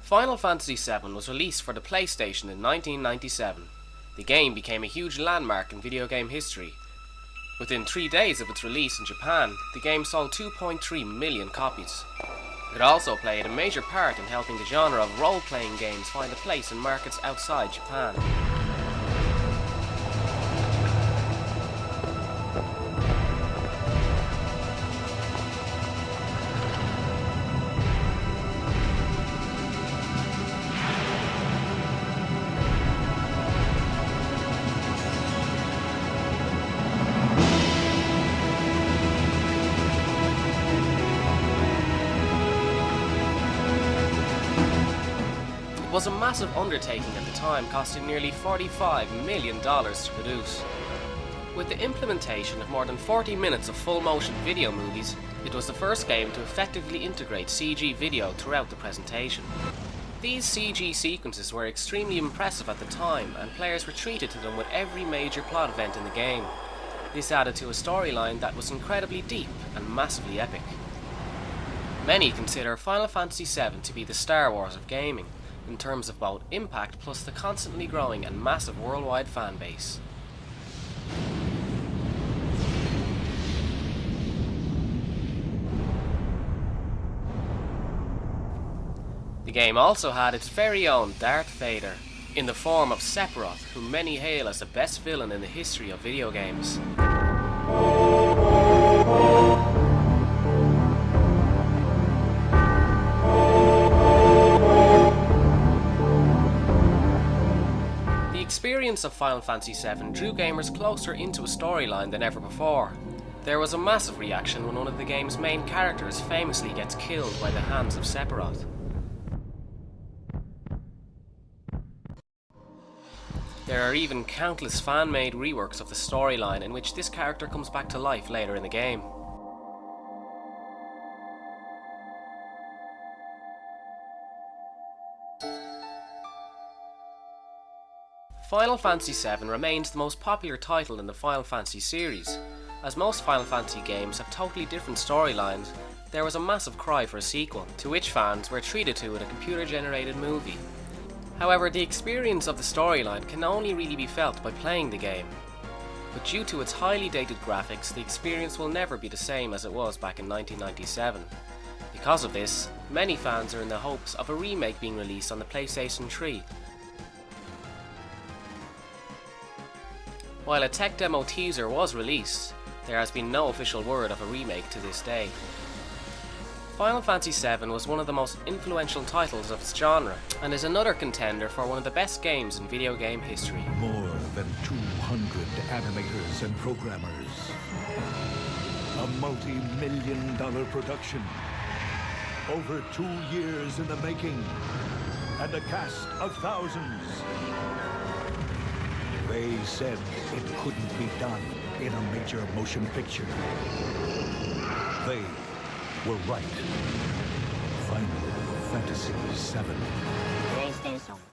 Final Fantasy VII was released for the PlayStation in 1997. The game became a huge landmark in video game history. Within 3 days of its release in Japan, the game sold 2.3 million copies. It also played a major part in helping the genre of role-playing games find a place in markets outside Japan. It was a massive undertaking at the time, costing nearly $45 million to produce. With the implementation of more than 40 minutes of full-motion video movies, it was the first game to effectively integrate CG video throughout the presentation. These CG sequences were extremely impressive at the time, and players were treated to them with every major plot event in the game. This added to a storyline that was incredibly deep and massively epic. Many consider Final Fantasy VII to be the Star Wars of gaming, in terms of both impact plus the constantly growing and massive worldwide fan base. The game also had its very own Darth Vader, in the form of Sephiroth, whom many hail as the best villain in the history of video games. The experience of Final Fantasy VII drew gamers closer into a storyline than ever before. There was a massive reaction when one of the game's main characters famously gets killed by the hands of Sephiroth. There are even countless fan-made reworks of the storyline in which this character comes back to life later in the game. Final Fantasy VII remains the most popular title in the Final Fantasy series. As most Final Fantasy games have totally different storylines, there was a massive cry for a sequel, to which fans were treated to in a computer-generated movie. However, the experience of the storyline can only really be felt by playing the game. But due to its highly dated graphics, the experience will never be the same as it was back in 1997. Because of this, many fans are in the hopes of a remake being released on the PlayStation 3. While a tech demo teaser was released, there has been no official word of a remake to this day. Final Fantasy VII was one of the most influential titles of its genre, and is another contender for one of the best games in video game history. More than 200 animators and programmers. A multi-million-dollar production. Over 2 years in the making. And a cast of thousands. They said it couldn't be done in a major motion picture. They were right. Final Fantasy VII. PlayStation